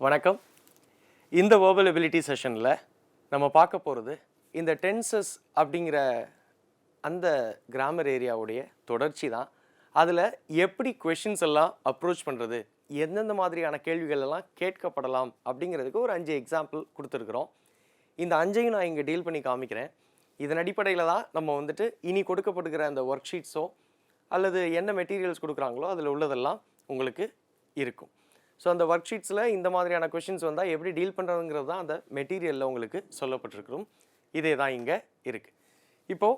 வணக்கம். இந்த verbal ability செஷனில் நம்ம பார்க்க போகிறது இந்த டென்சஸ் அப்படிங்கிற அந்த கிராமர் ஏரியாவுடைய தொடர்ச்சி தான். அதில் எப்படி கொஷின்ஸ் எல்லாம் அப்ரோச் பண்ணுறது, எந்தெந்த மாதிரியான கேள்விகள் எல்லாம் கேட்கப்படலாம் அப்படிங்கிறதுக்கு ஒரு 5 எக்ஸாம்பிள் கொடுத்துருக்குறோம். இந்த 5ஐயும் நான் இங்கே டீல் பண்ணி காமிக்கிறேன். இதன் அடிப்படையில் தான் நம்ம வந்துட்டு இனி கொடுக்கப்படுகிற அந்த ஒர்க் ஷீட்ஸோ அல்லது என்ன மெட்டீரியல்ஸ் கொடுக்குறாங்களோ அதில் உள்ளதெல்லாம் உங்களுக்கு இருக்கும். ஸோ அந்த ஒர்க் ஷீட்ஸில் இந்த மாதிரியான கொஷின்ஸ் வந்தால் எப்படி டீல் பண்ணுறதுங்கிறது தான் அந்த மெட்டீரியலில் உங்களுக்கு சொல்லப்பட்டிருக்கிறோம். இதே தான் இங்கே இருக்குது. இப்போது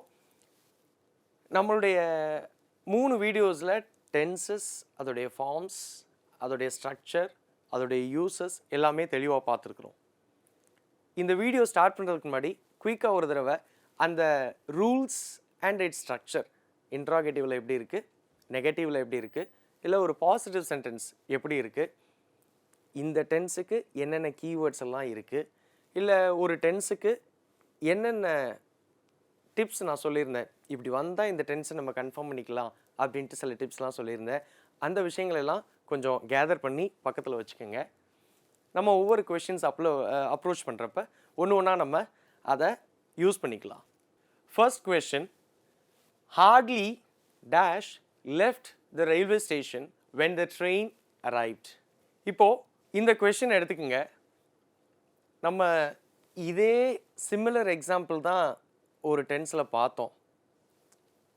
நம்மளுடைய 3 வீடியோஸில் டென்சஸ், அதோடைய ஃபார்ம்ஸ், அதோடைய ஸ்ட்ரக்சர், அதோடைய யூசஸ் எல்லாமே தெளிவாக பார்த்துருக்குறோம். இந்த வீடியோ ஸ்டார்ட் பண்ணுறதுக்கு முன்னாடி குயிக்காக ஒரு தடவை அந்த ரூல்ஸ் அண்ட் இட்ஸ் ஸ்ட்ரக்சர், இன்ட்ராகேட்டிவில் எப்படி இருக்குது, நெகட்டிவில் எப்படி இருக்குது, இல்லை ஒரு பாசிட்டிவ் சென்டென்ஸ் எப்படி இருக்குது, இந்த டென்ஸுக்கு என்னென்ன கீவேர்ட்ஸ் எல்லாம் இருக்குது, இல்லை ஒரு டென்ஸுக்கு என்னென்ன டிப்ஸ் நான் சொல்லியிருந்தேன், இப்படி வந்தால் இந்த டென்ஸை நம்ம கன்ஃபார்ம் பண்ணிக்கலாம் அப்படின்ட்டு சில டிப்ஸ்லாம் சொல்லியிருந்தேன். அந்த விஷயங்களெல்லாம் கொஞ்சம் கேதர் பண்ணி பக்கத்தில் வச்சுக்கோங்க. நம்ம ஒவ்வொரு கொஷின்ஸ் அப்ரோச் பண்ணுறப்ப ஒன்று ஒன்றா நம்ம அதை யூஸ் பண்ணிக்கலாம். First question, hardly dash left the railway station when the train arrived. இப்போது இந்த கொஷின் எடுத்துக்கோங்க. நம்ம இதே சிமிலர் எக்ஸாம்பிள் தான் ஒரு டென்ஸில் பார்த்தோம்.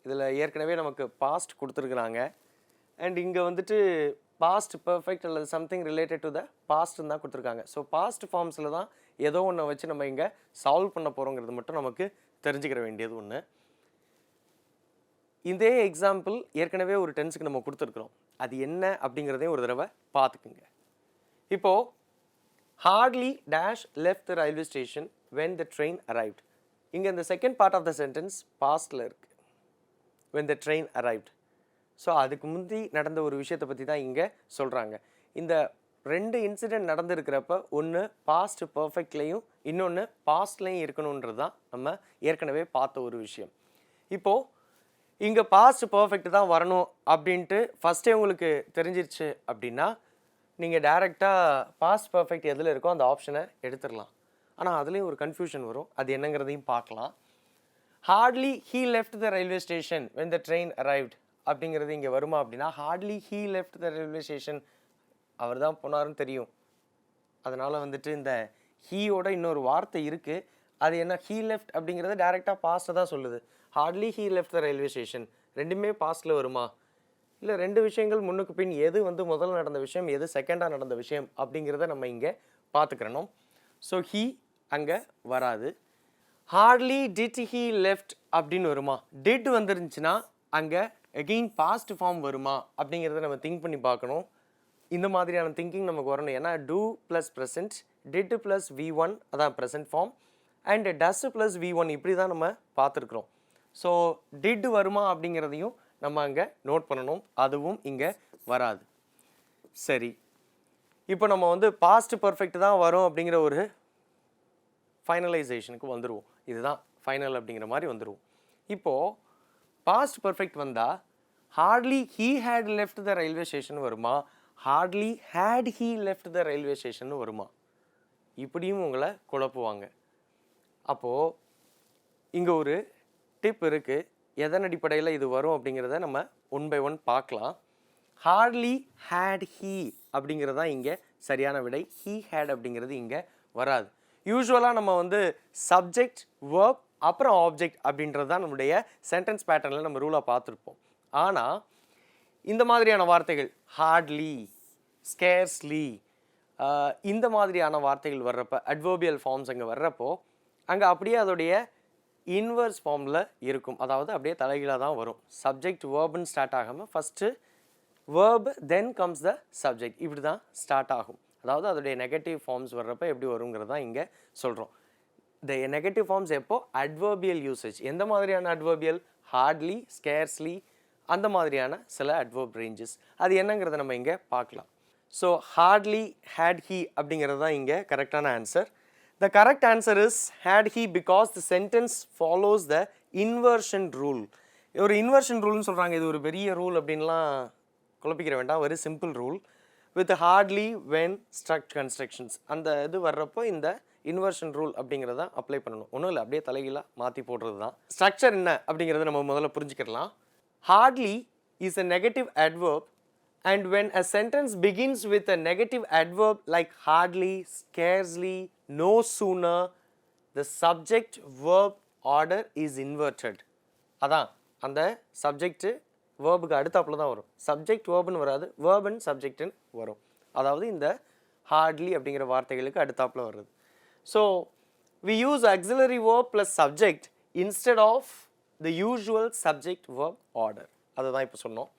இதில் ஏற்கனவே நமக்கு பாஸ்ட் கொடுத்துருக்குறாங்க. அண்ட் இங்கே வந்துட்டு பாஸ்ட் பர்ஃபெக்ட் அல்லது சம்திங் ரிலேட்டட் டு த பாஸ்ட்னு தான் கொடுத்துருக்காங்க. ஸோ பாஸ்ட் ஃபார்ம்ஸில் தான் ஏதோ ஒன்றை வச்சு நம்ம இங்கே சால்வ் பண்ண போகிறோங்கிறது மட்டும் நமக்கு தெரிஞ்சுக்கிற வேண்டியது ஒன்று. இதே எக்ஸாம்பிள் ஏற்கனவே ஒரு டென்ஸுக்கு நம்ம கொடுத்துருக்குறோம். அது என்ன அப்படிங்கிறதையும் ஒரு தடவை பார்த்துக்குங்க. இப்போது hardly dash left the railway station when the train arrived. இங்கே இந்த second part of the sentence பாஸ்டில் இருக்குது, when the train arrived. So அதுக்கு முந்தி நடந்த ஒரு விஷயத்தை பற்றி தான் இங்கே சொல்கிறாங்க. இந்த 2 இன்சிடென்ட் நடந்துருக்கிறப்ப ஒன்று பாஸ்ட் பர்ஃபெக்ட்லேயும் இன்னொன்று பாஸ்ட்லேயும் இருக்கணுன்றது தான் நம்ம ஏற்கனவே பார்த்த ஒரு விஷயம். இப்போது இங்கே பாஸ்ட் பர்ஃபெக்ட் தான் வரணும் அப்படின்ட்டு ஃபஸ்ட்டே உங்களுக்கு தெரிஞ்சிருச்சு அப்படின்னா நீங்கள் டைரெக்டாக பாஸ்ட் பர்ஃபெக்ட் எதில் இருக்கோ அந்த ஆப்ஷனை எடுத்துடலாம். ஆனால் அதுலேயும் ஒரு கன்ஃபியூஷன் வரும். அது என்னங்கிறதையும் பார்க்கலாம். Hardly he left the railway station when the train arrived அப்படிங்கிறது இங்கே வருமா அப்படின்னா, hardly he left the railway station, அவர் தான் போனாருன்னு தெரியும். அதனால் வந்துட்டு இந்த ஹீயோட இன்னொரு வார்த்தை இருக்குது. அது என்ன, ஹீ லெஃப்ட் அப்படிங்கிறது டைரெக்டாக பாஸ்ட்டை தான் சொல்லுது. Hardly he left the railway station ரெண்டுமே பாஸ்ட்டில் வருமா? இல்லை 2 விஷயங்கள் முன்னுக்கு பின் எது முதல்ல நடந்த விஷயம், எது செகண்டாக நடந்த விஷயம் அப்படிங்கிறத நம்ம இங்கே பார்த்துக்கிறணும். ஸோ ஹீ அங்கே வராது. ஹார்ட்லி டிட் ஹீ லெஃப்ட் அப்படின்னு வருமா? டிட் வந்துருந்துச்சுன்னா அங்கே எகெயின் பாஸ்ட் ஃபார்ம் வருமா அப்படிங்கிறத நம்ம திங்க் பண்ணி பார்க்கணும். இந்த மாதிரியான திங்கிங் நமக்கு வரணும். ஏன்னா do plus present, did plus V1 அதான் present form, and does plus V1 இப்படி தான் நம்ம பார்த்துருக்குறோம். ஸோ டிட் வருமா அப்படிங்கிறதையும் நம்ம அங்கே நோட் பண்ணணும். அதுவும் இங்கே வராது. சரி, இப்போ நம்ம பாஸ்ட் பர்ஃபெக்ட் தான் வரும் அப்படிங்கிற ஒரு ஃபைனலைசேஷனுக்கு வந்துடுவோம். இதுதான் ஃபைனல் அப்படிங்கிற மாதிரி வந்துடுவோம். இப்போது பாஸ்ட் பர்ஃபெக்ட் வந்தால் hardly he had left the railway station வருமா, hardly had he left the railway station வருமா? இப்படியும் உங்களை குழப்புவாங்க. அப்போது இங்கே ஒரு டிப் இருக்குது. எதன் அடிப்படையில் இது வரும் அப்படிங்கிறத நம்ம 1 by 1 பார்க்கலாம். ஹார்ட்லி ஹேட் ஹீ அப்படிங்கிறது தான் இங்கே சரியான விடை. ஹீ ஹேட் அப்படிங்கிறது இங்கே வராது. யூஸ்வலாக நம்ம சப்ஜெக்ட், வேர்ப், அப்புறம் ஆப்ஜெக்ட் அப்படின்றது தான் நம்முடைய சென்டென்ஸ் பேட்டர்னில் நம்ம ரூலாக பார்த்துருப்போம். ஆனால் இந்த மாதிரியான வார்த்தைகள் ஹார்ட்லி, ஸ்கேர்ஸ்லி, இந்த மாதிரியான வார்த்தைகள் வர்றப்போ, அட்வர்பியல் ஃபார்ம்ஸ் அங்கே வர்றப்போ அங்கே அப்படியே அதோடைய இன்வர்ஸ் ஃபார்மில் இருக்கும். அதாவது அப்படியே தலைகீழாக தான் வரும். சப்ஜெக்ட் வேர்புன்னு ஸ்டார்ட் ஆகாமல் first verb then comes the subject, இப்படி தான் ஸ்டார்ட் ஆகும். அதாவது அதோடைய நெகட்டிவ் ஃபார்ம்ஸ் வர்றப்போ எப்படி வருங்கிறது தான் இங்கே சொல்கிறோம். த நெகட்டிவ் ஃபார்ம்ஸ் எப்போ, அட்வர்பியல் யூசேஜ். எந்த மாதிரியான அட்வர்பியல்? ஹார்ட்லி, ஸ்கேர்ஸ்லி, அந்த மாதிரியான சில அட்வர்ப் ரேஞ்சஸ். அது என்னங்கிறத நம்ம இங்கே பார்க்கலாம். ஸோ ஹார்ட்லி ஹேட் ஹீ அப்படிங்கிறது தான் இங்கே கரெக்டான answer. The correct answer is had he because the sentence follows the inversion rule. ஒரு இன்வர்ஷன் ரூல்னு சொல்கிறாங்க. இது ஒரு பெரிய ரூல் அப்படின்லாம் குழப்பிக்கிற வேண்டாம். Very simple rule. with hardly when struct constructions. அந்த இது வர்றப்போ இந்த இன்வர்ஷன் ரூல் அப்படிங்கிறத அப்ளை பண்ணணும். ஒன்றும் இல்லை, அப்படியே தலைகீழாக மாற்றி போடுறது தான். ஸ்ட்ரக்சர் என்ன அப்படிங்கிறத நம்ம முதல்ல புரிஞ்சுக்கலாம். hardly is a negative adverb, and when a sentence begins with a negative adverb like hardly, scarcely, no sooner, the subject verb order is inverted. அதான் அந்த சப்ஜெக்ட் வேர்புக்கு அடுத்தாப்புல தான் வரும். சப்ஜெக்ட் வேர்புன்னு வராது, வேர்ப் அண்ட் சப்ஜெக்ட்னு வரும். அதாவது இந்த ஹார்ட்லி அப்படிங்கிற வார்த்தைகளுக்கு அடுத்தாப்புல வருது. So we use auxiliary verb plus subject instead of the usual subject verb order. அதை தான் இப்போ சொன்னோம்.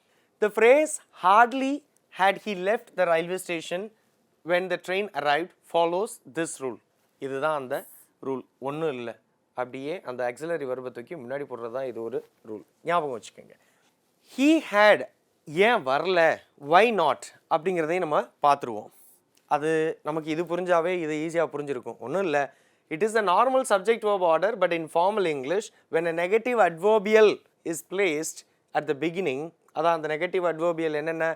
The phrase hardly had he left the railway station when the train arrived follows this rule. இதுதான் அந்த ரூல். ஒன்றும் இல்லை, அப்படியே அந்த auxiliary verb தூக்கி முன்னாடி போடுறது தான் இது ஒரு ரூல். ஞாபகம் வச்சுக்கோங்க. he had ஏன் வரல, why not அப்படிங்கிறதையும் நம்ம பார்த்துருவோம். அது நமக்கு இது புரிஞ்சாவே இது ஈஸியாக புரிஞ்சிருக்கும். ஒன்றும் இல்லை, it is a normal subject verb order, but in formal English when a negative adverbial is placed at the beginning, அதான் அந்த நெகட்டிவ் adverbial என்னென்ன,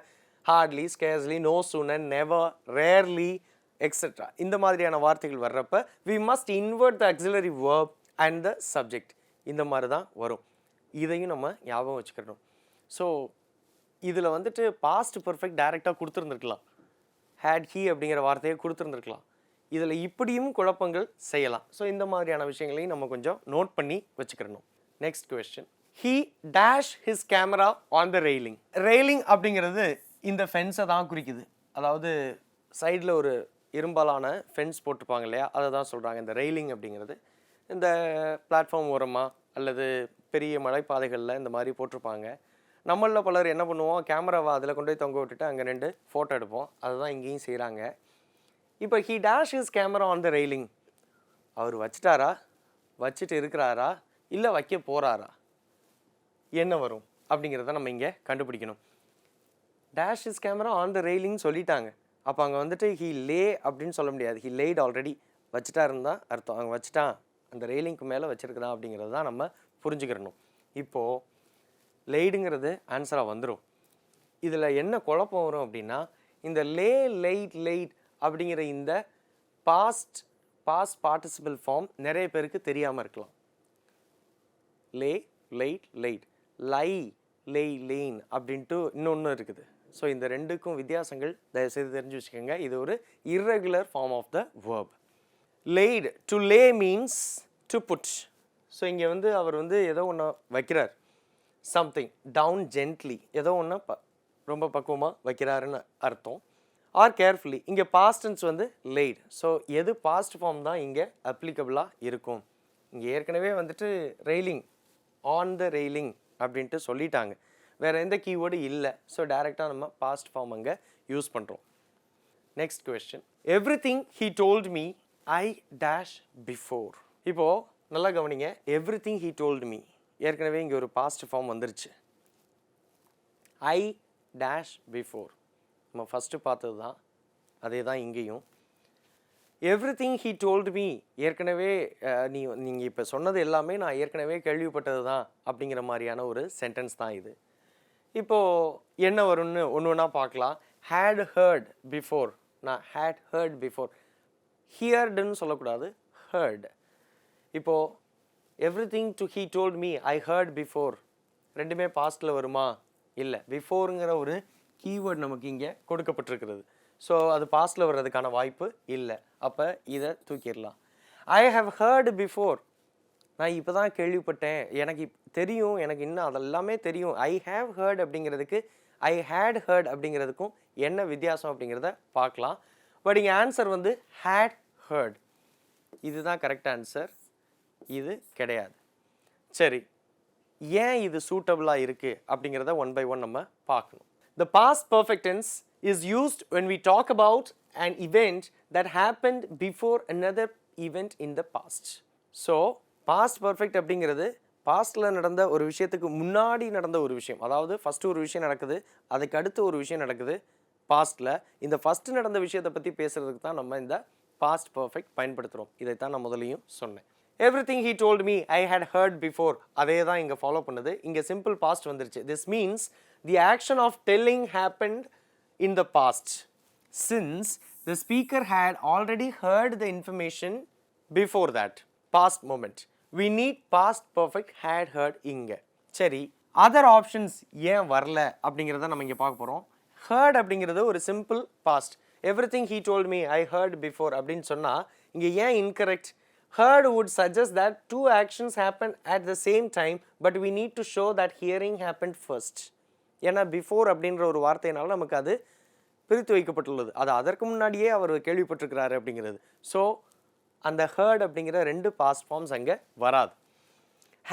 hardly, scarcely, no sooner, never, rarely, etc. இந்த மாதிரியான வார்த்தைகள் வர்றப்ப we must invert the auxiliary verb and the subject. இந்த மாதிரி தான் வரும். இதையும் நம்ம ஞாபகம் வச்சுக்கணும். ஸோ இதில் வந்துட்டு பாஸ்ட் பர்ஃபெக்ட் டைரெக்டாக கொடுத்துருந்துருக்கலாம், had he அப்படிங்கிற வார்த்தையை கொடுத்துருந்துருக்கலாம். இதில் இப்படியும் குழப்பங்கள் செய்யலாம். ஸோ இந்த மாதிரியான விஷயங்களையும் நம்ம கொஞ்சம் நோட் பண்ணி வச்சுக்கிறணும். Next question, he dash his camera on the railing. railing அப்படிங்கிறது இந்த ஃபென்ஸை தான் குறிக்குது. அதாவது சைடில் ஒரு இரும்பாலான ஃபென்ஸ் போட்டிருப்பாங்க இல்லையா, அதை தான் சொல்கிறாங்க இந்த ரெயிலிங் அப்படிங்கிறது. இந்த பிளாட்ஃபார்ம் ஓரமாக அல்லது பெரிய மலைப்பாதைகளில் இந்த மாதிரி போட்டிருப்பாங்க. நம்மளில் பலர் என்ன பண்ணுவோம், கேமராவை அதில் கொண்டு போய் தொங்க விட்டுட்டு அங்கே ரெண்டு ஃபோட்டோ எடுப்போம். அதுதான் இங்கேயும் செய்கிறாங்க. இப்போ he dash his camera on the railing, அவர் வச்சுட்டாரா, வச்சுட்டு இருக்கிறாரா, இல்லை வைக்க போகிறாரா, என்ன வரும் அப்படிங்கிறத நம்ம இங்கே கண்டுபிடிக்கணும். dash his camera on the railing சொல்லிட்டாங்க. அப்போ அங்கே வந்துட்டு he lay அப்படின்னு சொல்ல முடியாது, he laid already. வச்சுட்டாருன்னு தான் அர்த்தம். அங்கே வச்சுட்டான், அந்த ரெயிலிங்க்கு மேலே வச்சுருக்கிறான் அப்படிங்கிறது தான் நம்ம புரிஞ்சுக்கிறணும். இப்போது லேடுங்கிறது ஆன்சராக வந்துடும். இதில் என்ன குழப்பம் வரும் அப்படின்னா, இந்த லே, லைட், லைட் அப்படிங்கிற இந்த பாஸ்ட் பார்ட்டிசிபிள் ஃபார்ம் நிறைய பேருக்கு தெரியாமல் இருக்கலாம். லே, லைட், லைட், லை, லேய், லேன் அப்படின்ட்டு இன்னொன்று இருக்குது. ஸோ இந்த ரெண்டுக்கும் வித்தியாசங்கள் தயவுசெய்து தெரிஞ்சு வச்சுக்கோங்க. இது ஒரு irregular form of the verb. laid, to lay means to put. So இங்கே வந்து அவர் வந்து ஏதோ ஒன்று வைக்கிறார், சம்திங் டவுன் ஜென்ட்லி, ஏதோ ஒன்று ரொம்ப பக்குவமாக வைக்கிறாருன்னு அர்த்தம். ஆர் கேர்ஃபுல்லி, இங்கே பாஸ்ட் டென்ஸ் வந்து லேட். ஸோ எது பாஸ்ட் ஃபார்ம் தான் இங்கே அப்ளிகபிளாக இருக்கும். இங்கே ஏற்கனவே வந்துட்டு ரெயிலிங், ஆன் த ரெயிலிங் அப்படின்ட்டு சொல்லிட்டாங்க, வேறு எந்த கீவேர்டு இல்லை. ஸோ டைரெக்டாக நம்ம பாஸ்ட் ஃபார்ம் அங்கே யூஸ் பண்ணுறோம். Next question, everything he told me I dash before. இப்போது நல்லா கவனிங்க, எவ்ரிதிங் ஹீ டோல்ட் மீ ஏற்கனவே இங்கே ஒரு பாஸ்ட் ஃபார்ம் வந்துருச்சு. ஐ டேஷ் பிஃபோர் நம்ம ஃபஸ்ட்டு பார்த்தது தான், அதே தான் இங்கேயும். எவ்ரிதிங் ஹீ டோல்டு மீ ஏற்கனவே நீங்கள் இப்போ சொன்னது எல்லாமே நான் ஏற்கனவே கேள்விப்பட்டது தான் அப்படிங்கிற மாதிரியான ஒரு சென்டென்ஸ் தான் இது. இப்போது என்ன வரும்னு ஒன்று ஒன்றா பார்க்கலாம். ஹேட் ஹர்ட் பிஃபோர், நான் ஹேட் ஹர்ட் பிஃபோர், ஹியர்டுன்னு சொல்லக்கூடாது, ஹர்ட். இப்போது everything to he told me I heard before, ரெண்டுமே பாஸ்டில் வருமா? இல்லை, பிஃபோருங்கிற ஒரு கீவேர்ட் நமக்கு இங்கே கொடுக்கப்பட்டிருக்கிறது. ஸோ அது பாஸ்டில் வர்றதுக்கான வாய்ப்பு இல்லை. அப்போ இதை தூக்கிடலாம். ஐ ஹவ் ஹர்டு பிஃபோர், நான் இப்போ தான் கேள்விப்பட்டேன், எனக்கு தெரியும், எனக்கு இன்னும் அதெல்லாமே தெரியும். ஐ ஹேவ் ஹர்ட் அப்படிங்கிறதுக்கு ஐ ஹேட் ஹர்ட் அப்படிங்கிறதுக்கும் என்ன வித்தியாசம் அப்படிங்கிறத பார்க்கலாம். பட் இங்கே ஆன்சர் வந்து ஹேட் ஹர்ட். இதுதான் கரெக்ட் ஆன்சர், இது கிடையாது. சரி, ஏன் இது சூட்டபிளாக இருக்குது அப்படிங்கிறத ஒன் பை ஒன் நம்ம பார்க்கணும். The past perfect tense is used when we talk about an event that happened before another event in the past. So, past perfect அப்படிங்கிறது பாஸ்டில் நடந்த ஒரு விஷயத்துக்கு முன்னாடி நடந்த ஒரு விஷயம். அதாவது ஃபஸ்ட்டு ஒரு விஷயம் நடக்குது, அதுக்கு அடுத்து ஒரு விஷயம் நடக்குது பாஸ்டில். இந்த ஃபஸ்ட்டு நடந்த விஷயத்தை பற்றி பேசுகிறதுக்கு தான் நம்ம இந்த பாஸ்ட் பர்ஃபெக்ட் பயன்படுத்துகிறோம். இதைத்தான் நான் முதலையும் சொன்னேன். Everything he told me I had heard before, அதே தான் இங்கே ஃபாலோ பண்ணுது. இங்கே சிம்பிள் பாஸ்ட் வந்துருச்சு. This means the action of telling happened in the past. since the speaker had already heard the information before that. Past moment. We need past perfect had heard இங்க. சரி, other options ஏன் வரல அப்படிங்கிறத நம்ம இங்க பார்க்க போறோம். heard அப்படிங்கிறது ஒரு simple past. Everything he told me I heard before அப்படின்னு சொன்னா இங்க ஏன் incorrect? Heard would suggest that two actions happened at the same time, but we need to show that hearing happened first. ஏன்னா before அப்படின்ற ஒரு வார்த்தையினால நமக்கு அது பிரித்து வைக்கப்பட்டுள்ளது. அது அதற்கு முன்னாடியே அவர் கேள்விப்பட்டிருக்கிறாரு அப்படிங்கிறது. ஸோ அந்த ஹர்ட் அப்படிங்கிற ரெண்டு பாஸ்ட் ஃபார்ம்ஸ் அங்கே வராது.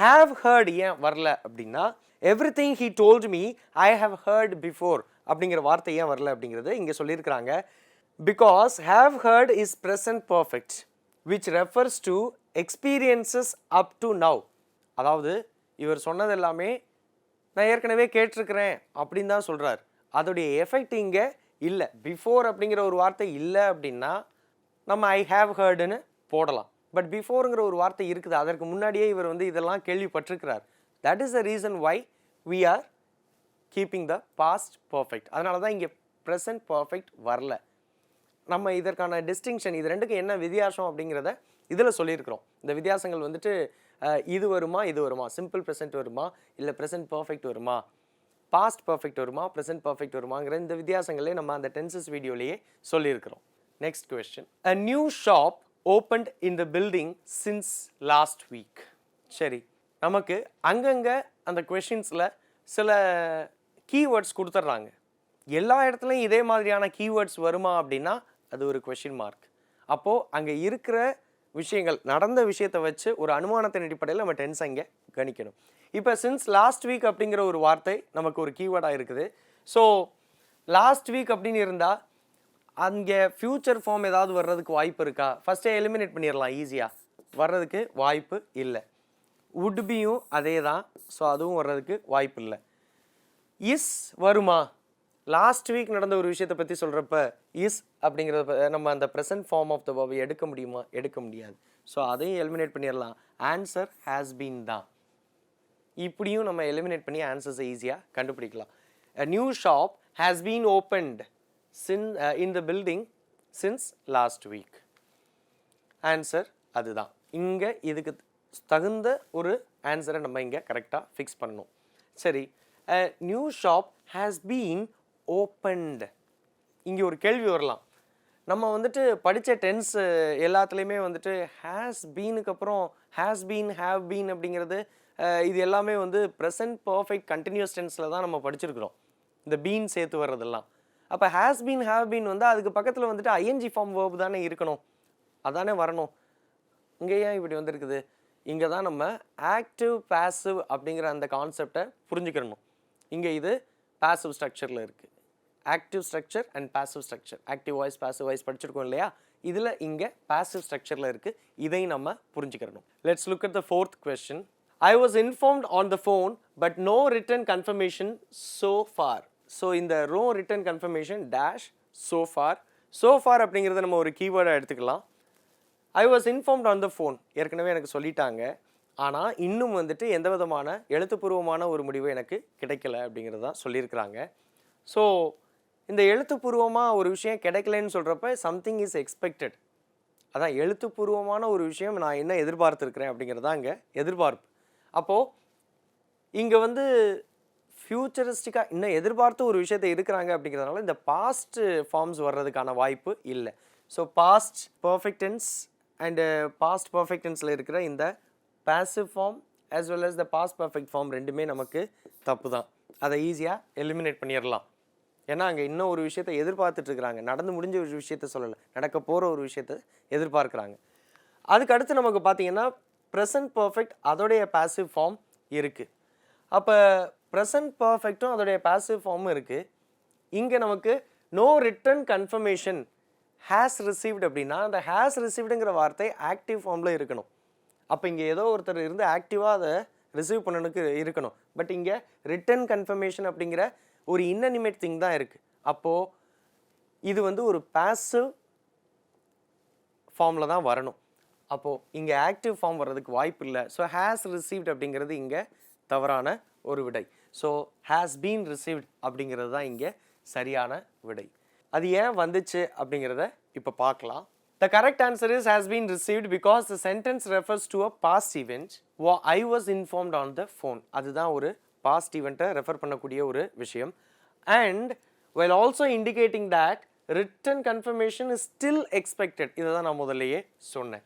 ஹேவ் ஹர்ட் ஏன் வரல அப்படின்னா everything he told me I have heard before அப்படிங்கிற வார்த்தை ஏன் வரல அப்படிங்கிறது இங்கே சொல்லியிருக்கிறாங்க. Because have heard is present perfect which refers to experiences up to now. அதாவது இவர் சொன்னது எல்லாமே நான் ஏற்கனவே கேட்டிருக்கிறேன் அப்படின்னு தான் சொல்கிறார். அதோடைய எஃபெக்ட் இங்கே இல்லை. பிஃபோர் அப்படிங்கிற ஒரு வார்த்தை இல்லை அப்படின்னா நம்ம ஐ ஹேவ் ஹர்டுன்னு போடலாம். பட் பிஃபோருங்கிற ஒரு வார்த்தை இருக்குது. அதற்கு முன்னாடியே இவர் வந்து இதெல்லாம் கேள்விப்பட்டிருக்கிறார். That is the reason why we are keeping the past perfect. அதனால தான் இங்கே ப்ரெசன்ட் பர்ஃபெக்ட் வரல. நம்ம இதற்கான டிஸ்டிங்ஷன் இது ரெண்டுக்கும் என்ன வித்தியாசம் அப்படிங்கிறத இதில் சொல்லியிருக்கிறோம். இந்த வித்தியாசங்கள் வந்துட்டு இது வருமா இது வருமா, சிம்பிள் ப்ரெசென்ட் வருமா இல்லை ப்ரெசென்ட் பர்ஃபெக்ட் வருமா, பாஸ்ட் பர்ஃபெக்ட் வருமா ப்ரெசென்ட் பர்ஃபெக்ட் வருமாங்கிற இந்த வித்தியாசங்களே நம்ம அந்த டென்சஸ் வீடியோலேயே சொல்லியிருக்கிறோம். Next question. A new shop opened in the building since last week. சரி, நமக்கு அங்கங்கே அந்த கொஷின்ஸில் சில கீவேர்ட்ஸ் கொடுத்துட்றாங்க. எல்லா இடத்துலையும் இதே மாதிரியான கீவேர்ட்ஸ் வருமா அப்படின்னா அது ஒரு கொஷின் மார்க். அப்போது அங்கே இருக்கிற விஷயங்கள் நடந்த விஷயத்தை வச்சு ஒரு அனுமானத்தின் அடிப்படையில் நம்ம டென்ஸ் அங்கே கணிக்கணும். இப்போ சின்ஸ் லாஸ்ட் வீக் அப்படிங்கிற ஒரு வார்த்தை நமக்கு ஒரு கீவேர்டாக இருக்குது. ஸோ லாஸ்ட் வீக் அப்படின்னு இருந்தால் அங்கே ஃப்யூச்சர் ஃபார்ம் ஏதாவது வர்றதுக்கு வாய்ப்பு இருக்கா? ஃபஸ்ட்டே எலிமினேட் பண்ணிடலாம், ஈஸியாக வர்றதுக்கு வாய்ப்பு இல்லை. வுட் பியும் அதே தான். ஸோ அதுவும் வர்றதுக்கு வாய்ப்பு இல்லை. இஸ் வருமா? லாஸ்ட் வீக் நடந்த ஒரு விஷயத்தை பற்றி சொல்கிறப்ப இஸ் அப்படிங்கிறத நம்ம அந்த ப்ரெசன்ட் ஃபார்ம் ஆஃப் த வேர்பை எடுக்க முடியுமா? எடுக்க முடியாது. ஸோ அதையும் எலிமினேட் பண்ணிடலாம். ஆன்சர் ஹேஸ் பீன் தான். இப்படியும் நம்ம எலிமினேட் பண்ணி ஆன்சர்ஸை ஈஸியாக கண்டுபிடிக்கலாம். A new shop has been opened in the building since last week. Answer அதுதான். இங்கே இதுக்கு தகுந்த ஒரு ஆன்சரை நம்ம இங்கே கரெக்டாக ஃபிக்ஸ் பண்ணணும். சரி, a new shop has been opened. இங்கே ஒரு கேள்வி வரலாம். நம்ம வந்துட்டு படித்த டென்ஸ் எல்லாத்துலேயுமே வந்துட்டு ஹேஸ் பீனுக்கு அப்புறம் ஹேஸ் பீன் ஹேவ் பீன் அப்படிங்கிறது இது எல்லாமே வந்து ப்ரெசன்ட் பர்ஃபெக்ட் கண்டினியூஸ் டென்ஸில் தான் நம்ம படிச்சிருக்கிறோம், இந்த பீன் சேர்த்து வர்றதெல்லாம். அப்போ ஹேஸ் பீன் ஹேவ் பீன் வந்து அதுக்கு பக்கத்தில் வந்துட்டு ஐஎன்ஜி ஃபார்ம் வேர்ப் தானே இருக்கணும், அதானே வரணும். இங்கே ஏன் இப்படி வந்திருக்குது? இங்கே தான் நம்ம ஆக்டிவ் பாசிவ் அப்படிங்கிற அந்த கான்செப்டை புரிஞ்சுக்கிறணும். இங்கே இது பாசிவ் ஸ்ட்ரக்சரில் இருக்குது. Active structure and passive structure, active voice passive voice படிச்சிருக்கோம் இல்லையா? இதில் இங்கே பாசிவ் ஸ்ட்ரக்சரில் இருக்குது. இதை நம்ம புரிஞ்சுக்கிறணும். Let's look at the fourth question. I was informed on the phone but no written confirmation so far. So இந்த no written confirmation dash so far. So far அப்படிங்கிறத நம்ம ஒரு கீவேர்டாக எடுத்துக்கலாம். I was informed on the phone ஏற்கனவே எனக்கு சொல்லிட்டாங்க, ஆனால் இன்னும் வந்துட்டு எந்த விதமான எழுத்துப்பூர்வமான ஒரு முடிவு எனக்கு கிடைக்கல அப்படிங்கிறது தான் சொல்லியிருக்கிறாங்க. ஸோ இந்த எழுத்துப்பூர்வமாக ஒரு விஷயம் கிடைக்கலன்னு சொல்கிறப்ப சம்திங் இஸ் எக்ஸ்பெக்டட். அதான் எழுத்துப்பூர்வமான ஒரு விஷயம் நான் என்ன எதிர்பார்த்துருக்கிறேன் அப்படிங்கிறது தான் இங்கே எதிர்பார்ப்பு. அப்போது இங்கே வந்து ஃப்யூச்சரிஸ்டிக்காக இன்னும் எதிர்பார்த்து ஒரு விஷயத்தை இருக்கிறாங்க அப்படிங்கிறதுனால இந்த பாஸ்ட் ஃபார்ம்ஸ் வர்றதுக்கான வாய்ப்பு இல்லை. So past perfect tense and past perfect டென்ஸில் இருக்கிற இந்த passive form as well as the past perfect form ரெண்டுமே நமக்கு தப்பு தான். அதை ஈஸியாக எலிமினேட் பண்ணிடலாம். ஏன்னா அங்கே இன்னும் ஒரு விஷயத்தை எதிர்பார்த்துட்ருக்குறாங்க, நடந்து முடிஞ்ச ஒரு விஷயத்த சொல்லலை, நடக்க போகிற ஒரு விஷயத்தை எதிர்பார்க்குறாங்க. அதுக்கு அடுத்து நமக்கு பார்த்தீங்கன்னா ப்ரெசன்ட் பர்ஃபெக்ட் அதோடைய பாசிவ் ஃபார்ம் இருக்குது. அப்போ ப்ரெசன்ட் பர்ஃபெக்டும் அதோடைய பாசிவ் ஃபார்மும் இருக்குது. இங்கே நமக்கு no written confirmation has received அப்படின்னா அந்த ஹேஸ் ரிசீவ்டுங்கிற வார்த்தை ஆக்டிவ் ஃபார்மில் இருக்கணும். அப்போ இங்கே ஏதோ ஒருத்தர் இருந்து ஆக்டிவாக அதை ரிசீவ் பண்ணனுக்கு இருக்கணும். பட் இங்கே ரிட்டன் கன்ஃபர்மேஷன் அப்படிங்கிற ஒரு இன்னனிமேட் திங் தான் இருக்குது. அப்போது இது வந்து ஒரு பாசிவ் ஃபார்மில் தான் வரணும். அப்போது இங்கே ஆக்டிவ் ஃபார்ம் வர்றதுக்கு வாய்ப்பு இல்லை. ஸோ ஹேஸ் ரிசீவ்ட் அப்படிங்கிறது இங்கே தவறான ஒரு விடை. ஸோ ஹேஸ் பீன் ரிசீவ்ட் அப்படிங்கிறது தான் இங்கே சரியான விடை. அது ஏன் வந்துச்சு அப்படிங்கிறத இப்போ பார்க்கலாம். The correct answer is has been received because the sentence refers to a past event. I was informed on the phone. அதுதான் ஒரு past event ரெஃபர் பண்ணக்கூடிய ஒரு விஷயம். And while also indicating that written confirmation is still expected. இதை தான் நான் முதல்லையே சொன்னேன்.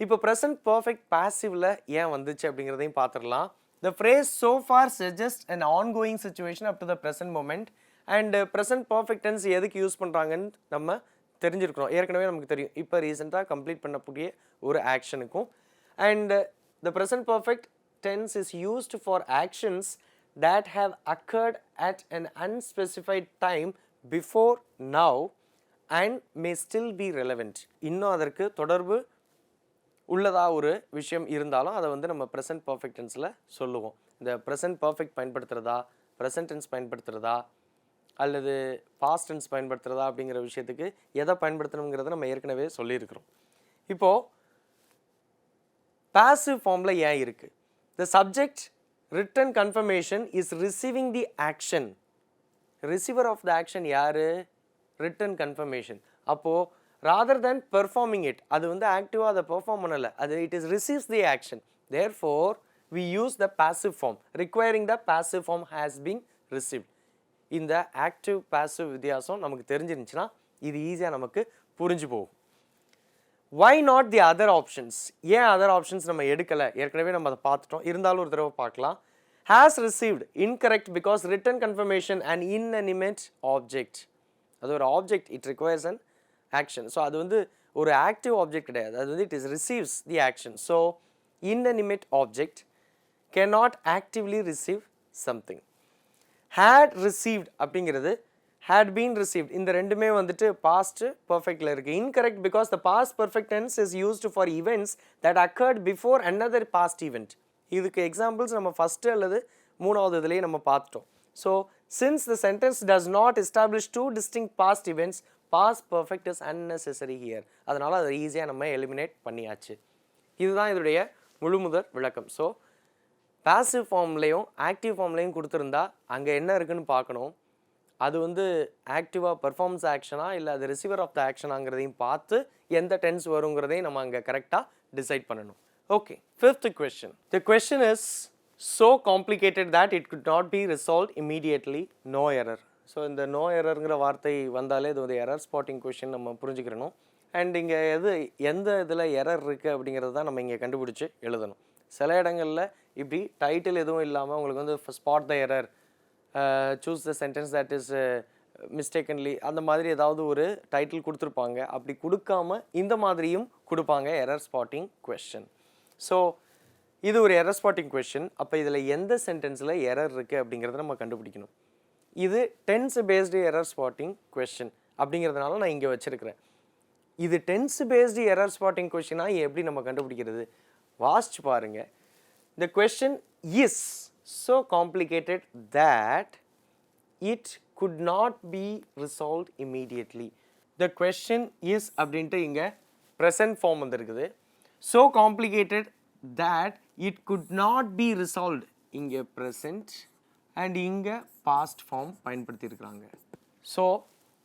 இப்போ present perfect passivல ஏன் வந்துச்சு அப்படிங்கிறதையும் பார்த்துடலாம். The phrase so far suggests an ongoing situation up to the present moment and present perfect tense எதுக்கு யூஸ் பண்ணுறாங்கன்னு நம்ம தெரிஞ்சிருக்கிறோம். ஏற்கனவே நமக்கு தெரியும். இப்போ ரீசெண்டாக கம்ப்ளீட் பண்ணக்கூடிய ஒரு ஆக்ஷனுக்கும் and the present perfect tense is used for actions that have occurred at an unspecified time before now and may still be relevant. இன்னும் அதற்கு தொடர்பு உள்ளதா ஒரு விஷயம் இருந்தாலும் அதை வந்து நம்ம ப்ரெசன்ட் பர்ஃபெக்ட் டென்ஸில் சொல்லுவோம். இந்த ப்ரெசன்ட் பர்ஃபெக்ட் பயன்படுத்துகிறதா, ப்ரெசன்ட் டென்ஸ் பயன்படுத்துகிறதா அல்லது பாஸ்ட் டென்ஸ் பயன்படுத்துகிறதா அப்படிங்கிற விஷயத்துக்கு எதை பயன்படுத்தணுங்கிறத நம்ம ஏற்கனவே சொல்லியிருக்கிறோம். இப்போது பாசிவ் ஃபார்மில் ஏன் இருக்குது? The subject written confirmation is receiving the action. Receiver of the action யார்? Written confirmation. அப்போது rather than performing it, அது வந்து ஆக்டிவாக அதை பெர்ஃபார்ம் பண்ணலை, அது it is receives the action. Therefore we use the passive form, requiring the passive form has been received. இந்த active passive வித்தியாசம் நமக்கு தெரிஞ்சிருந்துச்சுன்னா இது ஈஸியாக நமக்கு புரிஞ்சு போகும். why not the other options? ஏன் அதர் ஆப்ஷன்ஸ் நம்ம எடுக்கலை? ஏற்கனவே நம்ம அதை பார்த்துட்டோம், இருந்தாலும் ஒரு தடவை பார்க்கலாம். has received incorrect because written confirmation an inanimate object. அது ஒரு object, it requires an action. So அது வந்து ஒரு ஆக்டிவ் ஆப்ஜெக்ட் கிடையாது, அது வந்து it is receives the action. So inanimate object cannot actively receive something. had received அப்படிங்கிறது had been received, இந்த ரெண்டுமே வந்துட்டு past perfectல இருக்குது. incorrect because the past perfect tense is used for events that occurred before another past event. இதுக்கு examples நம்ம first அல்லது மூணாவது இதுலேயே நம்ம பார்த்துட்டோம். So since the sentence does not establish two distinct past events, past perfect is unnecessary here. அதனால் அதை ஈஸியாக நம்ம எலிமினேட் பண்ணியாச்சு. இதுதான் இதோடைய முழுமுதற் விளக்கம். ஸோ பாசிவ் ஃபார்ம்லேயும் ஆக்டிவ் ஃபார்ம்லேயும் கொடுத்துருந்தா அங்கே என்ன இருக்குன்னு பார்க்கணும். அது வந்து ஆக்டிவாக பர்ஃபார்மன்ஸ் ஆக்ஷனா இல்லை அது ரிசீவர் ஆஃப் த ஆக்ஷனாங்கிறதையும் பார்த்து எந்த டென்ஸ் வருங்கிறதையும் நம்ம அங்கே கரெக்டாக டிசைட் பண்ணணும். Okay, fifth question. The question is so complicated that it could not be resolved immediately, no error. So இந்த நோ எரருங்கிற வார்த்தை வந்தாலே இது வந்து எரர் ஸ்பாட்டிங் கொஷின் நம்ம புரிஞ்சுக்கிறணும். அண்ட் இங்கே எந்த இதில் எரர் இருக்குது அப்படிங்கிறது தான் நம்ம இங்கே கண்டுபிடிச்சி எழுதணும். சில இடங்களில் இப்படி டைட்டில் எதுவும் இல்லாமல் உங்களுக்கு வந்து spot the error, choose the sentence that is mistakenly, அந்த மாதிரி ஏதாவது ஒரு டைட்டில் கொடுத்துருப்பாங்க. அப்படி கொடுக்காம இந்த மாதிரியும் கொடுப்பாங்க எரர் ஸ்பாட்டிங் கொஷின். ஸோ இது ஒரு எரர் ஸ்பாட்டிங் கொஷின். அப்போ இதில் எந்த சென்டென்ஸில் எரர் இருக்குது அப்படிங்கிறத நம்ம கண்டுபிடிக்கணும். இது tense based error spotting question அப்படிங்கிறதுனால நான் இங்கே வச்சுருக்கிறேன். இது டென்ஸ் பேஸ்டு எரர் ஸ்பாட்டிங் கொஷினாக எப்படி நம்ம கண்டுபிடிக்கிறது? வாசிச்சு பாருங்கள். The question is so complicated that it could not be resolve immediately. The question is அப்படின்ட்டு இங்கே ப்ரெசன்ட் ஃபார்ம் வந்துருக்குது. So complicated that it could not be resolved, இங்கே present and இங்கே past form பயன்படுத்தியிருக்கிறாங்க. So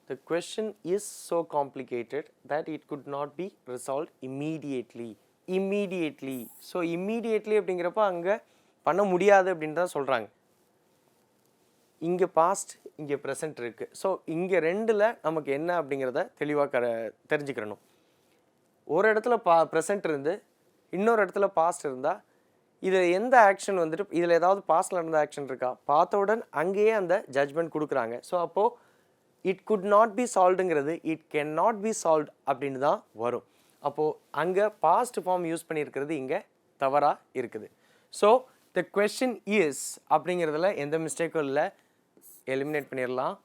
the question is so complicated that it could not be resolved immediately. So immediately அப்படிங்கிறப்ப அங்கே பண்ண முடியாது அப்படின்னு தான் சொல்கிறாங்க. இங்கே past இங்கே present இருக்குது. ஸோ இங்கே ரெண்டில் நமக்கு என்ன அப்படிங்கிறத தெளிவாக தெரிஞ்சுக்கிறணும். ஒரு இடத்துல present இருந்து இன்னொரு இடத்துல பாஸ்ட் இருந்தால் இதில் எந்த ஆக்ஷன் வந்துட்டு இதில் ஏதாவது பாஸ்டில் நடந்த ஆக்ஷன் இருக்கா பார்த்தவுடன் அங்கேயே அந்த ஜட்ஜ்மெண்ட் கொடுக்குறாங்க. ஸோ அப்போது இட் குட் நாட் பி சால்வ்டுங்கிறது it can not be solved அப்படின்னு தான் வரும். அப்போது அங்கே பாஸ்ட் ஃபார்ம் யூஸ் பண்ணியிருக்கிறது இங்கே தவறாக இருக்குது. ஸோ த கொஸ்டின் இஸ் அப்படிங்கிறதுல எந்த மிஸ்டேக்கும் இல்லை, எலிமினேட் பண்ணிடலாம்.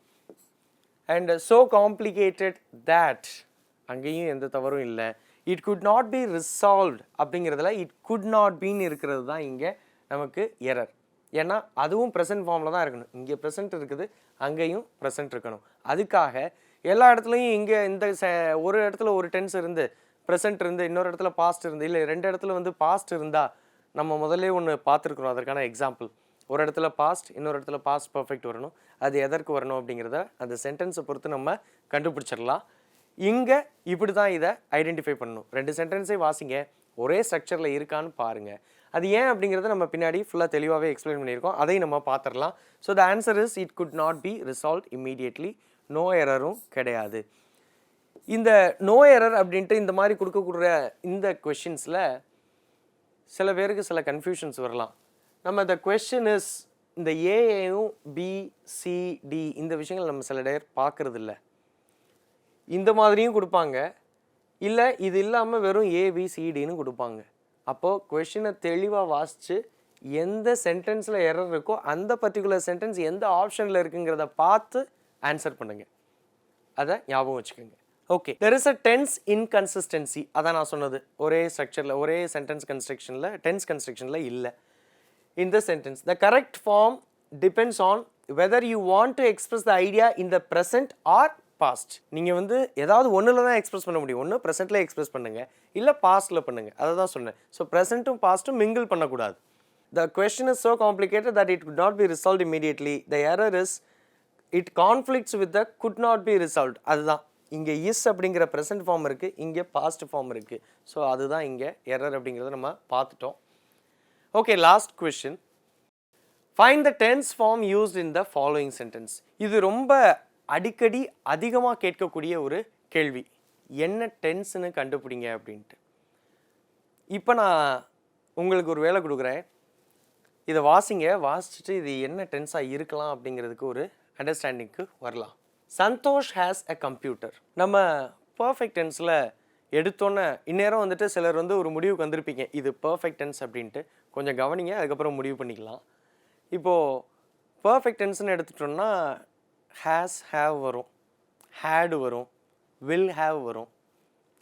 அண்ட் ஸோ காம்ப்ளிகேட்டட் தேட் அங்கேயும் எந்த தவறும் இல்லை. It could not B resolved அப்படிங்கிறதுல இட் குட் நாட் பீன்னு இருக்கிறது தான் இங்கே நமக்கு எரர். ஏன்னா அதுவும் ப்ரெசன்ட் ஃபார்மில் தான் இருக்கணும். இங்கே ப்ரெசன்ட் இருக்குது, அங்கேயும் ப்ரெசன்ட் இருக்கணும். அதுக்காக எல்லா இடத்துலையும் இங்கே இந்த ஒரு இடத்துல ஒரு டென்ஸ் இருந்து ப்ரெசன்ட் இருந்து இன்னொரு இடத்துல பாஸ்ட் இருந்து இல்லை ரெண்டு இடத்துல வந்து பாஸ்ட் இருந்தால் நம்ம முதல்ல ஒன்று பார்த்துருக்குறோம். அதற்கான எக்ஸாம்பிள் ஒரு இடத்துல பாஸ்ட், இன்னொரு இடத்துல பாஸ்ட் பர்ஃபெக்ட் வரணும். அது எதற்கு வரணும் அப்படிங்கிறத அந்த சென்டென்ஸை பொறுத்து நம்ம கண்டுபிடிச்சிடலாம். இங்கே இப்படி தான் இதை ஐடென்டிஃபை பண்ணணும். 2 சென்டென்ஸை வாசிங்க, ஒரே ஸ்ட்ரக்சரில் இருக்கான்னு பாருங்கள். அது ஏன் அப்படிங்கிறத நம்ம பின்னாடி ஃபுல்லாக தெளிவாகவே எக்ஸ்பிளைன் பண்ணியிருக்கோம். அதையும் நம்ம பார்த்துடலாம். So the answer is it could not be resolve immediately. No எரரும் கிடையாது. இந்த நோ எரர் அப்படின்ட்டு இந்த மாதிரி கொடுக்கக்கூடிய இந்த கொஷின்ஸில் சில பேருக்கு சில கன்ஃபியூஷன்ஸ் வரலாம். நம்ம இந்த கொஷின் இஸ் இந்த ஏயும் பிசிடி இந்த விஷயங்கள் நம்ம சில நேரம் பார்க்கறது இல்லை. இந்த மாதிரியும் கொடுப்பாங்க, இல்லை இது இல்லாமல் வெறும் ஏபிசிடின்னு கொடுப்பாங்க. அப்போது கொஷினை தெளிவாக வாசித்து எந்த சென்டென்ஸில் எரர் இருக்கோ அந்த பர்டிகுலர் சென்டென்ஸ் எந்த ஆப்ஷனில் இருக்குங்கிறத பார்த்து ஆன்சர் பண்ணுங்கள். அதை ஞாபகம் வச்சுக்கோங்க. Okay, there is a tense inconsistency. அதான் நான் சொன்னது, ஒரே ஸ்ட்ரக்சரில் ஒரே சென்டென்ஸ் கன்ஸ்ட்ரக்ஷனில் டென்ஸ் கன்ஸ்ட்ரக்ஷனில் இல்லை. In the sentence the correct form depends on whether you want to express the idea in the present or past. நீங்கள் வந்து ஏதாவது ஒன்றில் தான் எக்ஸ்பிரஸ் பண்ண முடியும். ஒன்று ப்ரெசென்ட்டில் எக்ஸ்பிரஸ் பண்ணுங்கள், இல்லை பாஸ்ட்டில் பண்ணுங்கள். அதை தான் சொன்னேன். ஸோ ப்ரெசென்ட்டும் பாஸ்ட்டும் மிங்கிள் பண்ணக்கூடாது. The question is so complicated that it could not be resolve immediately. The error is it conflicts with the good not be resolve. அதுதான் இங்கே இஸ் அப்படிங்கிற ப்ரெசென்ட் ஃபார்ம் இருக்குது, இங்கே பாஸ்ட் ஃபார்ம் இருக்குது. ஸோ அதுதான் இங்கே error அப்படிங்கிறத நம்ம பார்த்துட்டோம். Okay, last question. Find the tense form used in the following sentence. இது ரொம்ப அடிக்கடி அதிகமாக கேட்கக்கூடிய ஒரு கேள்வி. என்ன டென்ஸ்னு கண்டுபிடிங்க அப்படின்ட்டு. இப்போ நான் உங்களுக்கு ஒரு வேலை கொடுக்குறேன். இதை வாசிங்க, வாசிச்சுட்டு இது என்ன டென்ஸாக இருக்கலாம் அப்படிங்கிறதுக்கு ஒரு அண்டர்ஸ்டாண்டிங்க்கு வரலாம். Santhosh has a computer. நம்ம பர்ஃபெக்ட் டென்ஸில் எடுத்தோன்னே இந்நேரம் வந்துட்டு சிலர் வந்து ஒரு முடிவுக்கு வந்திருப்பீங்க, இது பர்ஃபெக்ட் டென்ஸ் அப்படின்ட்டு. கொஞ்சம் கவனிங்க, அதுக்கப்புறம் முடிவு பண்ணிக்கலாம். இப்போது பர்ஃபெக்ட் டென்ஸ்னு எடுத்துட்டோம்னா ஹேஸ் ஹேவ் வரும், ஹேடு வரும், வில் ஹேவ் வரும்,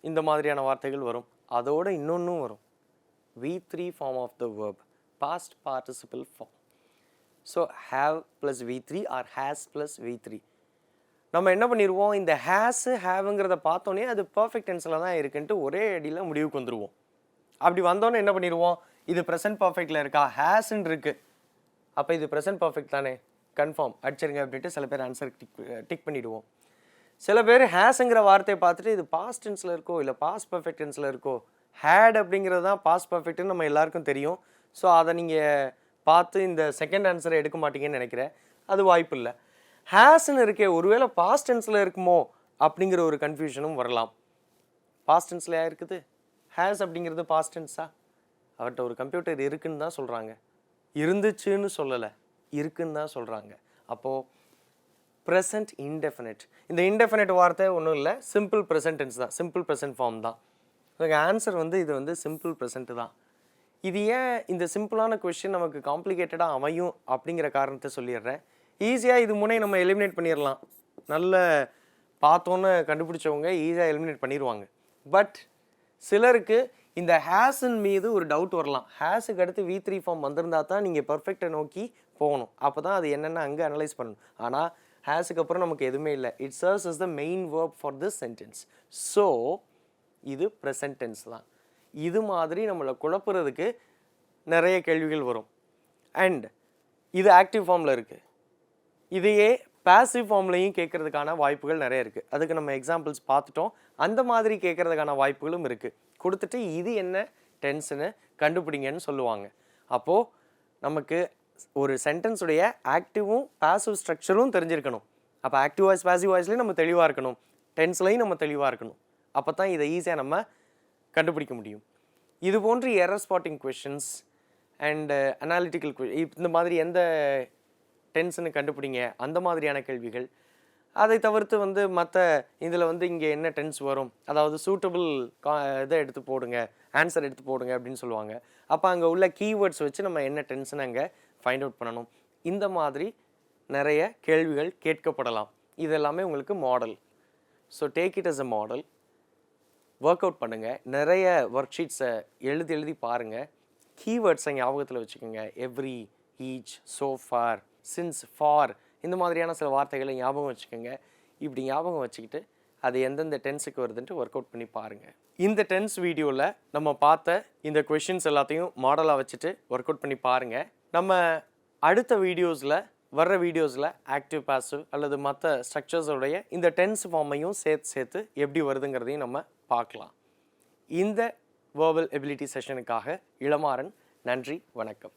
இந்த மாதிரியான வார்த்தைகள் வரும். அதோடு இன்னொன்றும் வரும், V3 form of the verb, past participle form. So have plus V3 or has plus V3. நம்ம என்ன பண்ணிடுவோம், இந்த ஹேஸு ஹேவுங்கிறத பார்த்தோன்னே அது பர்ஃபெக்ட் டென்ஸில் தான் இருக்குன்ட்டு ஒரே அடியில் முடிவுக்கு வந்துடுவோம். அப்படி வந்தோன்னே என்ன பண்ணிடுவோம், இது ப்ரெசன்ட் பர்ஃபெக்டில் இருக்கா, ஹேஸ்ன்னு இருக்குது, அப்போ இது ப்ரெசன்ட் பர்ஃபெக்ட் தானே, கன்ஃபார்ம் அடிச்சிருங்க அப்படின்ட்டு சில பேர் ஆன்சர் டிக் பண்ணிவிடுவோம். சில பேர் ஹேஸுங்கிற வார்த்தையை பார்த்துட்டு இது பாஸ்ட் டென்ஸில் இருக்கோ இல்லை பாஸ்ட் பர்ஃபெக்ட் டென்ஸில் இருக்கோ, ஹேட் அப்படிங்கிறது தான் பாஸ்ட் பர்ஃபெக்ட்னு நம்ம எல்லாருக்கும் தெரியும். ஸோ அதை நீங்கள் பார்த்து இந்த செகண்ட் ஆன்சரை எடுக்க மாட்டீங்கன்னு நினைக்கிறேன். அது வாய்ப்பு இல்லை. ஹேஸ்ன்னு இருக்கே, ஒருவேளை பாஸ்ட் டென்ஸில் இருக்குமோ அப்படிங்கிற ஒரு கன்ஃபியூஷனும் வரலாம். பாஸ்ட் டென்ஸில் இருக்குது, ஹேஸ் அப்படிங்கிறது பாஸ்ட் டென்ஸா? அவர்கிட்ட ஒரு கம்ப்யூட்டர் இருக்குன்னு தான் சொல்கிறாங்க, இருந்துச்சுன்னு சொல்லலை, இருக்குன்னு தான் சொல்கிறாங்க. அப்போது ப்ரெசன்ட் இன்டெஃபினட். இந்த இன்டெஃபினட் வார்த்தை ஒன்றும் இல்லை, சிம்பிள் ப்ரெசன்ட் டென்ஸ் தான், சிம்பிள் ப்ரெசன்ட் ஃபார்ம் தான். ஆன்சர் வந்து இது வந்து சிம்பிள் ப்ரெசன்ட் தான். இது ஏன் இந்த சிம்பிளான கொஸ்டின் நமக்கு காம்ப்ளிகேட்டடாக அமையும் அப்படிங்கிற காரணத்தை சொல்லிடுறேன். ஈஸியாக இது முன்னே நம்ம எலிமினேட் பண்ணிடலாம். நல்ல பார்த்தோன்னு கண்டுபிடிச்சவங்க ஈஸியாக எலிமினேட் பண்ணிடுவாங்க. பட் சிலருக்கு இந்த ஹேஸின் மீது ஒரு டவுட் வரலாம். ஹேஸுக்கு அடுத்து V3 ஃபார்ம் வந்திருந்தா தான் நீங்கள் பர்ஃபெக்டை நோக்கி போகணும். அப்போ தான் அது என்னென்ன அங்கே அனலைஸ் பண்ணணும். ஆனால் ஹேஸுக்கு அப்புறம் நமக்கு எதுவுமே இல்லை. It serves as the main verb for this sentence. So இது ப்ரெசன்ட் டென்ஸ் தான். இது மாதிரி நம்மளை குழப்புறதுக்கு நிறைய கேள்விகள் வரும். அண்ட் இது ஆக்டிவ் ஃபார்மில் இருக்குது, இதையே பாசிவ் ஃபார்ம்லையும் கேட்கறதுக்கான வாய்ப்புகள் நிறைய இருக்குது. அதுக்கு நம்ம எக்ஸாம்பிள்ஸ் பார்த்துட்டோம். அந்த மாதிரி கேட்கறதுக்கான வாய்ப்புகளும் இருக்குது. கொடுத்துட்டு இது என்ன டென்ஸ்னு கண்டுபிடிங்கன்னு சொல்லுவாங்க. அப்போது நமக்கு ஒரு சென்டென்ஸுடைய ஆக்டிவும் பாசிவ் ஸ்ட்ரக்சரும் தெரிஞ்சிருக்கணும். அப்போ ஆக்டிவ் வாய்ஸ் பாசிவ் வாய்ஸ்லேயும் நம்ம தெளிவாக இருக்கணும், டென்ஸ்லையும் நம்ம தெளிவாக இருக்கணும். அப்போ தான் இதை ஈஸியாக நம்ம கண்டுபிடிக்க முடியும். இது போன்று error spotting questions and analytical இந்த மாதிரி எந்த டென்ஸ்னு கண்டுபிடிங்க அந்த மாதிரியான கேள்விகள். அதை தவிர்த்து வந்து மற்ற இதில் வந்து இங்கே என்ன டென்ஸ் வரும், அதாவது சூட்டபிள் இதை எடுத்து போடுங்க, ஆன்சர் எடுத்து போடுங்க அப்படின்னு சொல்லுவாங்க. அப்போ அங்கே உள்ள கீவேர்ட்ஸ் வச்சு நம்ம என்ன டென்ஸ்னு அங்கே ஃபைண்ட் அவுட் பண்ணணும். இந்த மாதிரி நிறைய கேள்விகள் கேட்கப்படலாம். இது எல்லாமே உங்களுக்கு model. So take it as a model, work out பண்ணுங்கள். நிறைய ஒர்க் ஷீட்ஸை எழுதி பாருங்கள். கீவேர்ட்ஸை ஞாபகத்தில் வச்சுக்கோங்க. Every, each, so far, since, for, இந்த மாதிரியான சில வார்த்தைகளை ஞாபகம் வச்சுக்கோங்க. இப்படி ஞாபகம் வச்சுக்கிட்டு அது எந்தெந்த டென்ஸுக்கு வருதுன்ட்டு ஒர்க் அவுட் பண்ணி பாருங்கள். இந்த டென்ஸ் வீடியோவில் நம்ம பார்த்த இந்த கொஷின்ஸ் எல்லாத்தையும் மாடலாக வச்சுட்டு ஒர்க் அவுட் பண்ணி பாருங்கள். நம்ம அடுத்த வீடியோஸில் வர்ற வீடியோஸில் ஆக்டிவ் பாசிவ் அல்லது மற்ற ஸ்ட்ரக்சர்ஸோடைய இந்த டென்ஸ் ஃபார்மையும் சேர்த்து எப்படி வருதுங்கிறதையும் நம்ம பார்க்கலாம். இந்த வேர்பல் எபிலிட்டி செஷனுக்காக இளமாறன். நன்றி, வணக்கம்.